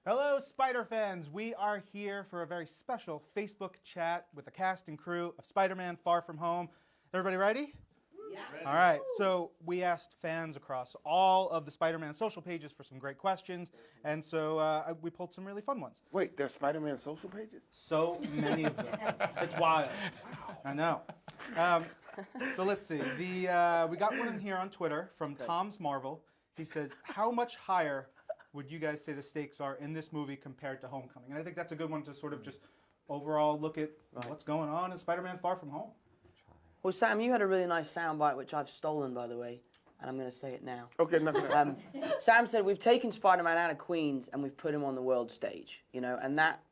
Hello, Spider fans. We are here for a very special Facebook chat with the cast and crew of Spider-Man Far From Home. Everybody ready? Yeah. All right. So we asked fans across all of the Spider-Man social pages for some great questions, and so we pulled some really fun ones. Wait, there's Spider-Man social pages? So many of them. It's wild. I know. So let's see. We got one in here on Twitter from Tom's Marvel. He says, "How much higher would you guys say the stakes are in this movie compared to Homecoming?" And I think that's a good one to sort of just overall look at what's going on in Spider-Man Far From Home. Well, Sam, you had a really nice soundbite, which I've stolen, by the way, and I'm going to say it now. Okay, nothing. Sam said, we've taken Spider-Man out of Queens and we've put him on the world stage, you know, and that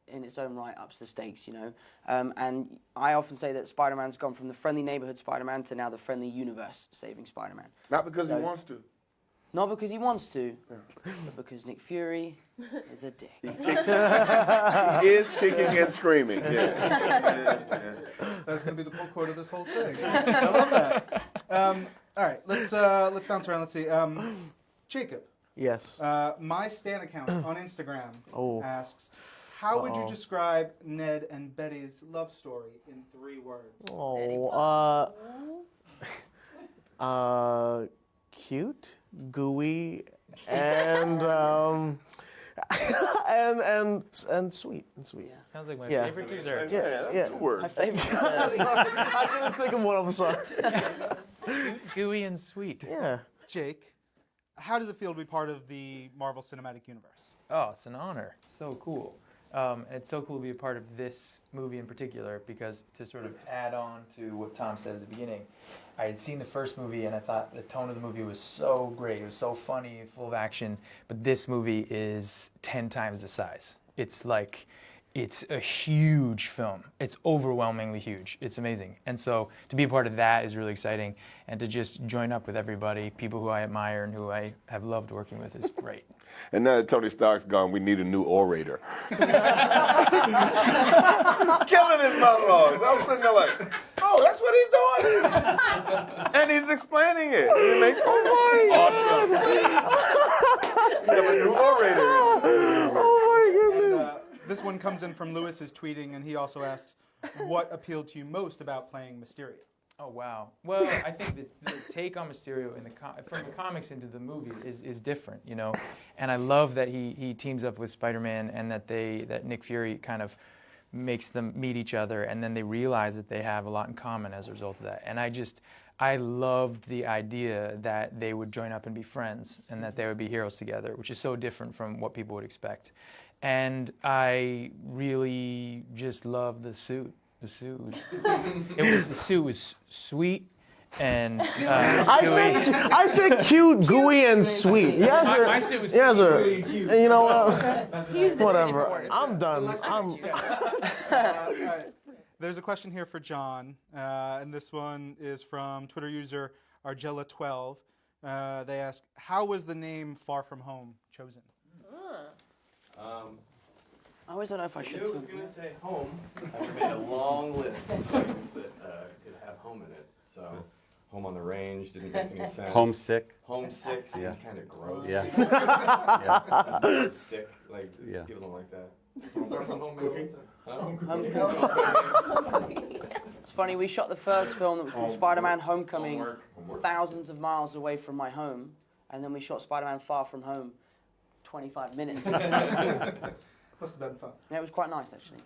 in its own right ups the stakes, you know. And I often say that Spider-Man's gone from the friendly neighborhood Spider-Man to now the friendly universe saving Spider-Man. Not because he wants to. Not because he wants to, but because Nick Fury is a dick. He is kicking and screaming. Yeah. That's going to be the full quote of this whole thing. I love that. All right, let's bounce around. Let's see. Jacob. Yes. My Stan account on Instagram Oh. asks, how would you describe Ned and Betty's love story in 3 words? Cute, gooey, and and sweet. Sounds like my Yeah. favorite dessert. That's 2 words. My favorite. I didn't think of one. I'm sorry. Gooey and sweet. Yeah. Jake, how does it feel to be part of the Marvel Cinematic Universe? Oh, it's an honor. So cool. And it's so cool to be a part of this movie in particular because to sort of add on to what Tom said at the beginning, I had seen the first movie and I thought the tone of the movie was so great. It was so funny, full of action. But this movie is 10 times the size. It's like, it's a huge film. It's overwhelmingly huge. It's amazing. And so to be a part of that is really exciting. And to just join up with everybody, people who I admire and who I have loved working with is great. And now that Tony Stark's gone, we need a new orator. Killing his monologues. I was sitting there like, oh, that's what he's doing? And he's explaining it. It makes sense. Awesome. We have a new orator. This one comes in from Lewis's tweeting, and he also asks, what appealed to you most about playing Mysterio? Oh, wow. Well, I think the take on Mysterio from the comics into the movie is different, you know. And I love that he teams up with Spider-Man and that Nick Fury kind of makes them meet each other and then they realize that they have a lot in common as a result of that. And I loved the idea that they would join up and be friends and that they would be heroes together, which is so different from what people would expect. And I really just loved the suit. The suit was sweet and I said cute, gooey, and sweet. Yes, sir. my suit was yes, sir. gooey and cute. And you know what? Whatever. I'm done. All right. There's a question here for John, and this one is from Twitter user Argella12. They ask, how was the name Far From Home chosen? I always don't know if I should. I was going to say home. I made a long list of things that could have home in it. So, home on the range didn't make any sense. Homesick. Homesick seemed Yeah. kind of gross. Yeah. Sick, like Yeah. people don't like that. Home cooking. It's funny, we shot the first film that was called Spider-Man Homecoming Homework. thousands of miles away from my home, and then we shot Spider-Man Far From Home 25 minutes. Must have been fun. Yeah, it was quite nice, actually.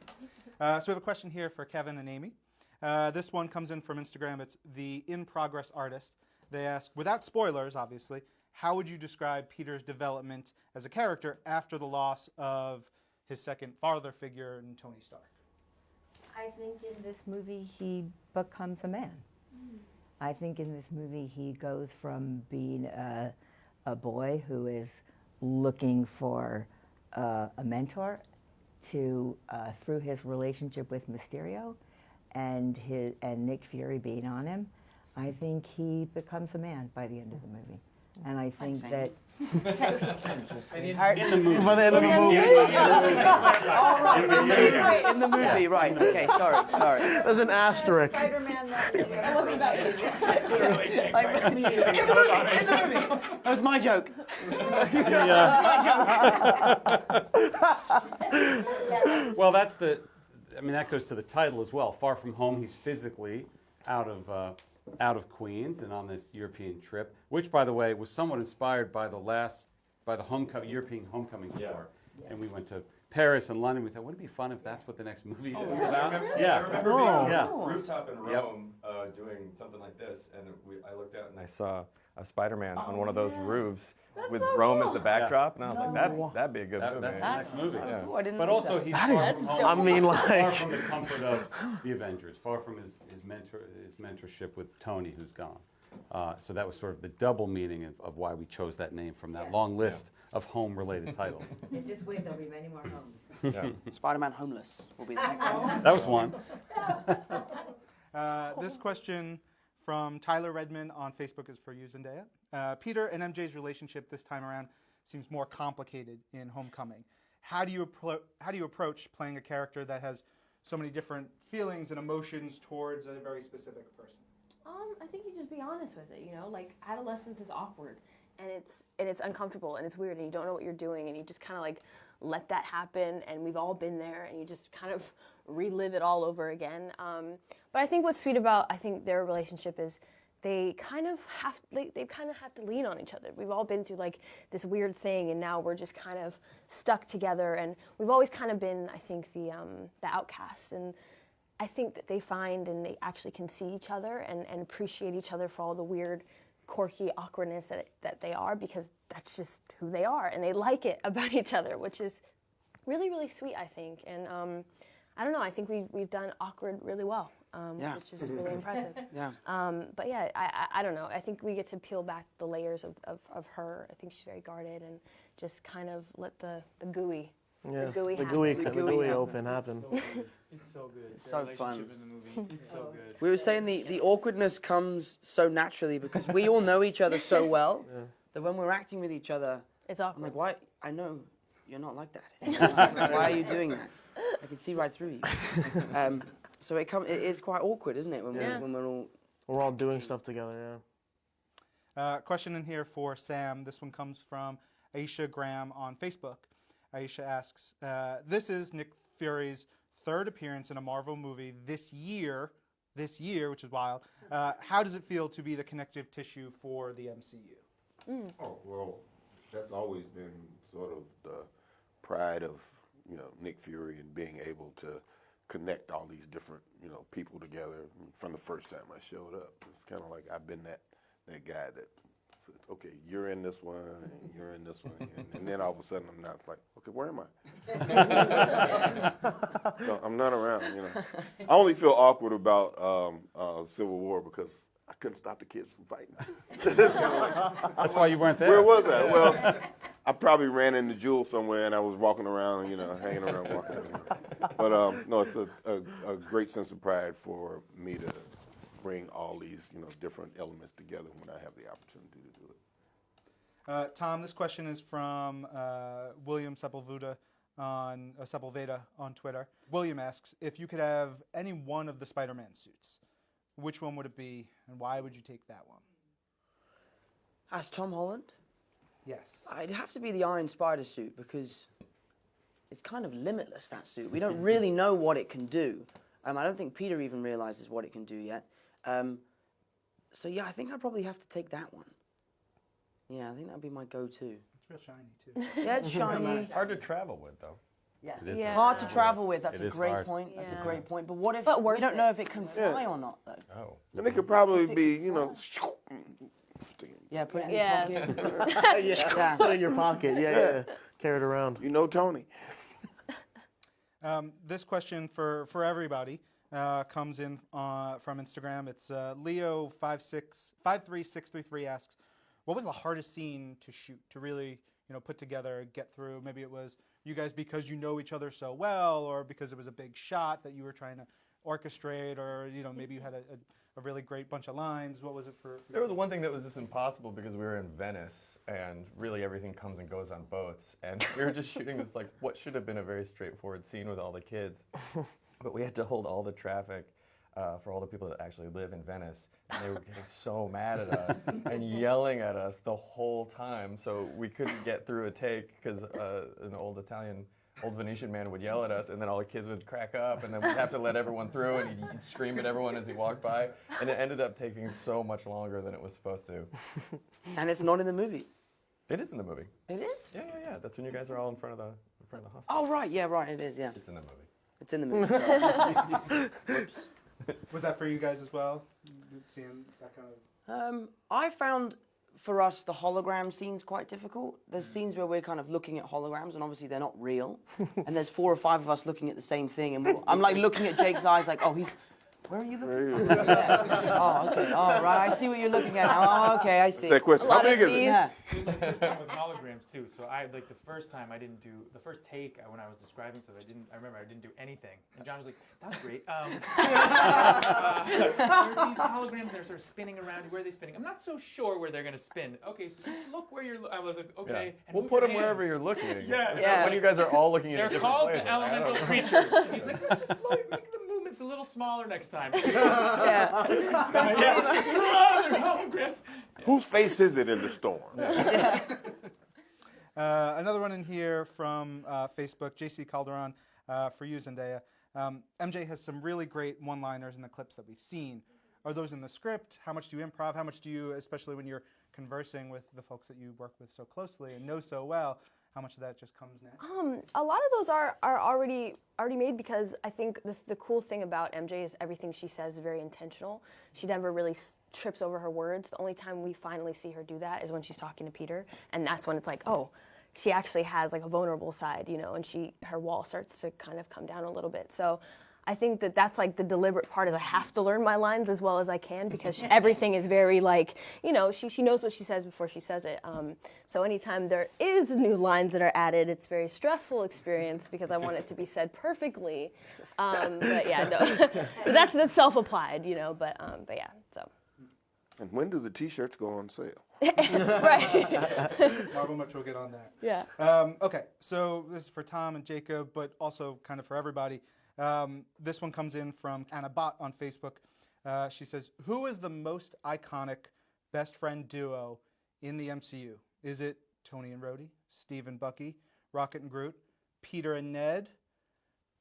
So we have a question here for Kevin and Amy. This one comes in from Instagram. It's the In Progress Artist. They ask, without spoilers, obviously, how would you describe Peter's development as a character after the loss of his second father figure in Tony Stark? I think in this movie he becomes a man. I think in this movie he goes from being a boy who is looking for a mentor to through his relationship with Mysterio and Nick Fury being on him, I think he becomes a man by the end of the movie. And I think Thanks, that Harry- In the movie. By the end of the movie. Right, in the movie, right. Okay, sorry. There's an asterisk. Spider-Man. It wasn't about you. In the movie. That was my joke. Well, that's the. I mean, that goes to the title as well. Far from home, he's physically out of Queens and on this European trip, which, by the way, was somewhat inspired by the European homecoming tour. And we went to Paris and London. We thought, wouldn't it be fun if that's what the next movie was about? I remember being on Yeah. a rooftop in Rome doing something like this, and I looked out and I saw a Spider-Man on one of those roofs with Rome as the backdrop, and I was like, that'd be a good movie. That's the next movie. Yeah. Oh, I didn't But know also, that. he's far from home. I mean, far like. from the comfort of the Avengers, far from his mentorship with Tony, who's gone. So that was sort of the double meaning of why we chose that name from that long list of home-related titles. Just wait, there'll be many more homes. Yeah. Spider-Man Homeless will be the next one. That was one. This question from Tyler Redmond on Facebook is for you, Zendaya. Peter and MJ's relationship this time around seems more complicated in Homecoming. How do you approach playing a character that has so many different feelings and emotions towards a very specific person? I think you just be honest with it, you know? Like, adolescence is awkward, and it's uncomfortable, and it's weird, and you don't know what you're doing, and you just kind of, like, let that happen, and we've all been there, and you just kind of relive it all over again. But I think what's sweet about, I think, their relationship is they kind of have to lean on each other. We've all been through, like, this weird thing, and now we're just kind of stuck together, and we've always kind of been, I think, the outcasts, and I think that they find and they actually can see each other and appreciate each other for all the weird, quirky awkwardness that they are, because that's just who they are, and they like it about each other, which is really, really sweet, I think. And I don't know, I think we've done awkward really well, which is really impressive. Yeah. But yeah, I don't know. I think we get to peel back the layers of her. I think she's very guarded and just kind of let the gooey Yeah, gooey the happen. gooey, The the gooey gooey happen. open happen. It's so good. It's Their so fun. relationship in the movie. It's so good. We were saying the awkwardness comes so naturally because we all know each other so well that when we're acting with each other, It's I'm awkward. like, why? I know you're not like that. Why are you doing that? I can see right through you. So it is quite awkward, isn't it? When we're all. We're all doing stuff together, yeah. Question in here for Sam. This one comes from Aisha Graham on Facebook. Aisha asks, this is Nick Fury's third appearance in a Marvel movie this year, which is wild. How does it feel to be the connective tissue for the MCU? Oh, well, that's always been sort of the pride of, Nick Fury and being able to connect all these different, people together from the first time I showed up. It's kind of like I've been that guy that says, okay, you're in this one, and you're in this one, and then all of a sudden I'm not like, okay, where am I? No, I'm not around, I only feel awkward about Civil War because I couldn't stop the kids from fighting. It's kinda like, That's why you weren't there. where was I? Well, I probably ran into Jewel somewhere and I was walking around, hanging around, walking around. But no, it's a great sense of pride for me to bring all these, different elements together when I have the opportunity to do it. Tom, this question is from William Sepulveda on Twitter. William asks, if you could have any one of the Spider-Man suits, which one would it be, and why would you take that one? As Tom Holland? Yes. It'd have to be the Iron Spider suit because it's kind of limitless, that suit. We don't really know what it can do. I don't think Peter even realizes what it can do yet. So yeah, I think I'd probably have to take that one. Yeah, I think that'd be my go-to. It's real shiny, too. Yeah, it's shiny. Hard to travel with, though. Yeah. It is Yeah. Hard to travel with. That's It a is great hard. point. That's a Yeah. great point. But what if But we worth don't it. know if it can fly or not, though? Oh. And it could probably be, Yeah, put it in Yeah. your pocket. Yeah, put it in your pocket. Yeah. Carry it around. Tony. This question for everybody comes in from Instagram. It's Leo53633 asks, what was the hardest scene to shoot, to really put together, get through? Maybe it was you guys because you know each other so well, or because it was a big shot that you were trying to orchestrate, or maybe you had a really great bunch of lines? What was it for There was one thing that was just impossible because we were in Venice, and really everything comes and goes on boats, and we were just shooting this like what should have been a very straightforward scene with all the kids, but we had to hold all the traffic for all the people that actually live in Venice, and they were getting so mad at us and yelling at us the whole time, so we couldn't get through a take because an old Venetian man would yell at us, and then all the kids would crack up, and then we'd have to let everyone through, and he'd scream at everyone as he walked by, and it ended up taking so much longer than it was supposed to. And it's not in the movie. It is in the movie. It is? Yeah. That's when you guys are all in front of the hostel. Oh, right. Yeah, right. It is, yeah. It's in the movie. It's in the movie. Sorry. Whoops. Was that for you guys as well? Seeing that kind of... I found, for us, the hologram scene's quite difficult. There's scenes where we're kind of looking at holograms, and obviously they're not real. And there's 4 or 5 of us looking at the same thing, and I'm like looking at Jake's eyes like, oh, where are you looking? Yeah. Oh, okay. Oh, right. I see what you're looking at now. Oh, okay, I see. That question, how big is it? Yeah. First time with holograms too. So I like the first time I didn't do the first take when I was describing stuff. I remember I didn't do anything. And John was like, "That's great." There are these holograms. They're sort of spinning around. Where are they spinning? I'm not so sure where they're gonna spin. Okay, so just look where you're. I was like, okay. Yeah. And We'll move put your them wherever hands. you're looking. Yeah. When you guys are all looking at They're a different called place. the I'm like, I don't elemental know. creatures. And he's like, just slow, make the movements a little smaller next time. Yeah. Holograms. Whose face is it in the storm? Another one in here from Facebook, JC Calderon, for you, Zendaya. MJ has some really great one-liners in the clips that we've seen. Are those in the script? How much do you improv? How much do you, especially when you're conversing with the folks that you work with so closely and know so well, how much of that just comes naturally? A lot of those are already made, because I think the cool thing about MJ is everything she says is very intentional. She never really trips over her words. The only time we finally see her do that is when she's talking to Peter, and that's when it's like, oh, she actually has like a vulnerable side, and her wall starts to kind of come down a little bit. So I think that's like the deliberate part, is I have to learn my lines as well as I can, because everything is very like, she knows what she says before she says it. So anytime there is new lines that are added, it's a very stressful experience because I want it to be said perfectly. But yeah, no, that's self-applied, but yeah, so. And when do the T-shirts go on sale? Right. Marvel Much will get on that. Yeah. Okay, so this is for Tom and Jacob, but also kind of for everybody. This one comes in from Anna Bott on Facebook. She says, who is the most iconic best friend duo in the MCU? Is it Tony and Rhodey, Steve and Bucky, Rocket and Groot, Peter and Ned,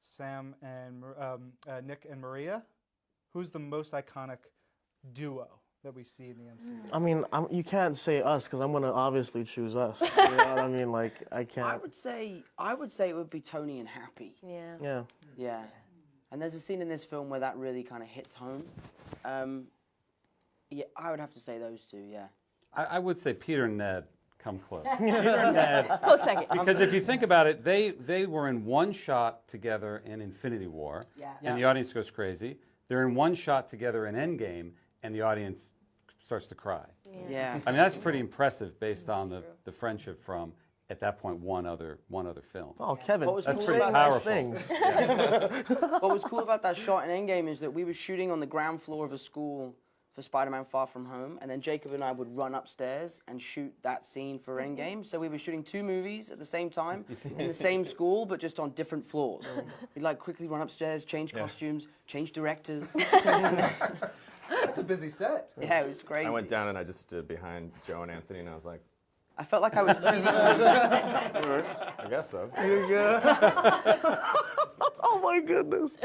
Sam and Nick and Maria? Who's the most iconic duo that we see in the MCU? I mean, you can't say us because I'm gonna obviously choose us. You know what I mean? Like, I can't. I would say it would be Tony and Happy. Yeah. Yeah. Yeah. And there's a scene in this film where that really kind of hits home. Yeah, I would have to say those two, yeah. I would say Peter and Ned come close. Peter and Ned. Close second. Because if you think about it, they were in one shot together in Infinity War, and the audience goes crazy. They're in one shot together in Endgame, and the audience starts to cry. Yeah. I mean, that's pretty impressive based on the friendship from, at that point, one other film. Oh, Kevin, What was That's cool pretty about powerful. things. What was cool about that shot in Endgame is that we were shooting on the ground floor of a school for Spider-Man Far From Home, and then Jacob and I would run upstairs and shoot that scene for Endgame. So we were shooting 2 movies at the same time in the same school, but just on different floors. We'd like quickly run upstairs, change costumes, change directors. That's a busy set. Yeah, it was crazy. I went down and I just stood behind Joe and Anthony, and I was like, I felt like I was cheesing. I guess so. Oh my goodness.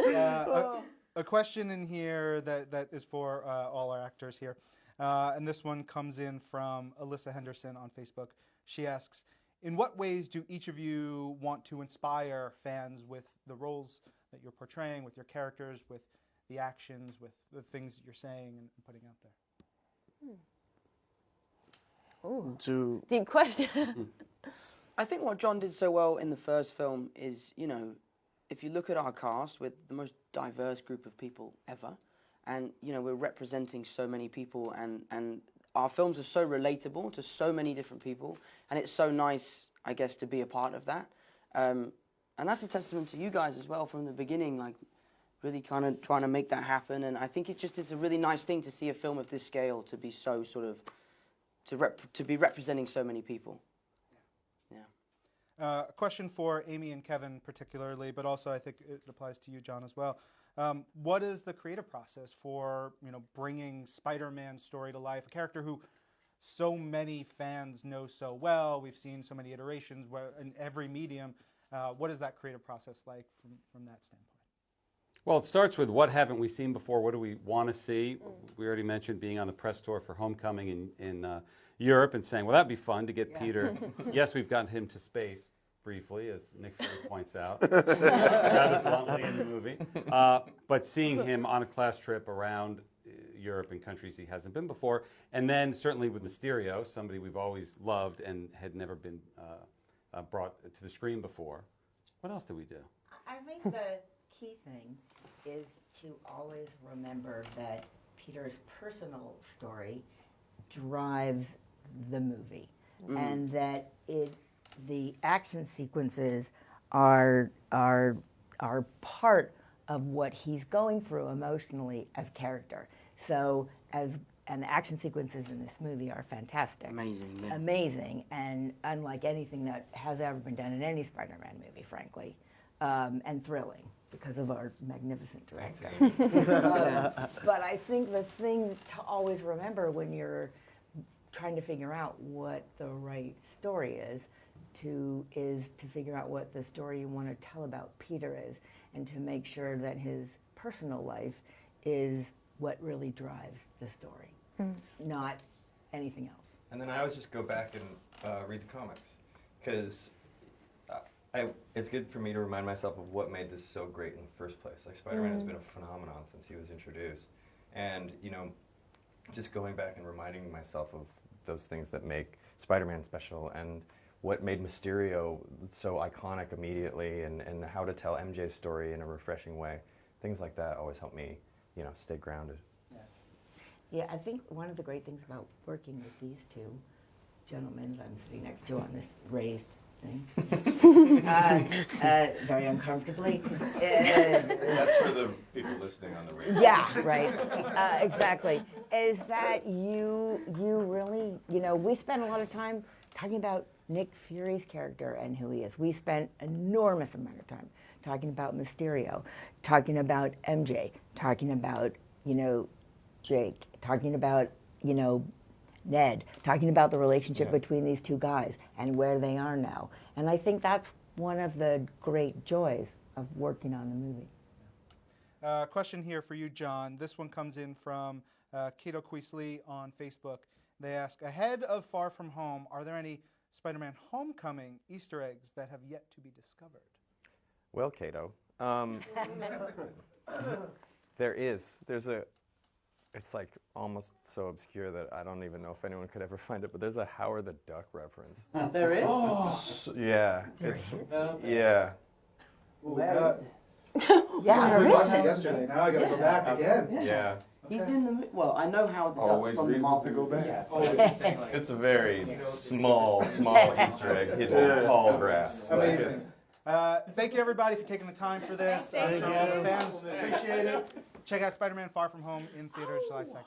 A question in here that is for all our actors here. And this one comes in from Alyssa Henderson on Facebook. She asks, in what ways do each of you want to inspire fans with the roles that you're portraying, with your characters, with the actions, with the things that you're saying and putting out there? Ooh. Deep question. I think what John did so well in the first film is, if you look at our cast, we're the most diverse group of people ever. And, we're representing so many people, and our films are so relatable to so many different people. And it's so nice, I guess, to be a part of that. And that's a testament to you guys as well from the beginning. Like, really kind of trying to make that happen. And I think it just is a really nice thing to see a film of this scale to be so sort of to be representing so many people. Yeah. A question for Amy and Kevin particularly, but also I think it applies to you, John, as well. What is the creative process for bringing Spider-Man's story to life? A character who so many fans know so well. We've seen so many iterations in every medium. What is that creative process like from that standpoint? Well, it starts with what haven't we seen before? What do we want to see? We already mentioned being on the press tour for Homecoming in Europe and saying, well, that'd be fun to get Peter. Yes, we've gotten him to space briefly, as Nick Fury points out, rather bluntly in the movie. But seeing him on a class trip around Europe and countries he hasn't been before, and then certainly with Mysterio, somebody we've always loved and had never been brought to the screen before. What else did we do? I think the key thing is to always remember that Peter's personal story drives the movie, and that the action sequences are part of what he's going through emotionally as character. So and the action sequences in this movie are fantastic. Amazing, yeah. Amazing, and unlike anything that has ever been done in any Spider-Man movie, frankly, and thrilling because of our magnificent director. But I think the thing to always remember when you're trying to figure out what the right story is to figure out what the story you want to tell about Peter is, and to make sure that his personal life is what really drives the story, not anything else. And then I always just go back and read the comics, because it's good for me to remind myself of what made this so great in the first place. Like, Spider-Man has been a phenomenon since he was introduced. And, just going back and reminding myself of those things that make Spider-Man special, and what made Mysterio so iconic immediately, and how to tell MJ's story in a refreshing way. Things like that always help me, stay grounded. Yeah, I think one of the great things about working with these two gentlemen that I'm sitting next to on this raised thing, very uncomfortably. That's for the people listening on the radio. Yeah, right. Exactly. Is that you really, we spent a lot of time talking about Nick Fury's character and who he is. We spent enormous amount of time talking about Mysterio, talking about MJ, talking about, Jake, talking about, Ned, talking about the relationship between these two guys and where they are now. And I think that's one of the great joys of working on the movie. Question here for you, John. This one comes in from Kato Queasley on Facebook. They ask, ahead of Far From Home, are there any Spider-Man Homecoming Easter eggs that have yet to be discovered? Well, Kato, there is. It's like almost so obscure that I don't even know if anyone could ever find it, but there's a Howard the Duck reference. There is? Yeah. Yeah. Yeah, I watched it yesterday. Now I got to go back again. Yeah. He's in the. Well, I know how the Always from the reasons Marvel to go back. Yeah. It's a very small Easter egg hidden in tall grass. Like, Amazing. Thank you, everybody, for taking the time for this. I'm sure all the fans appreciate it. Check out Spider-Man Far From Home in theaters July 2nd.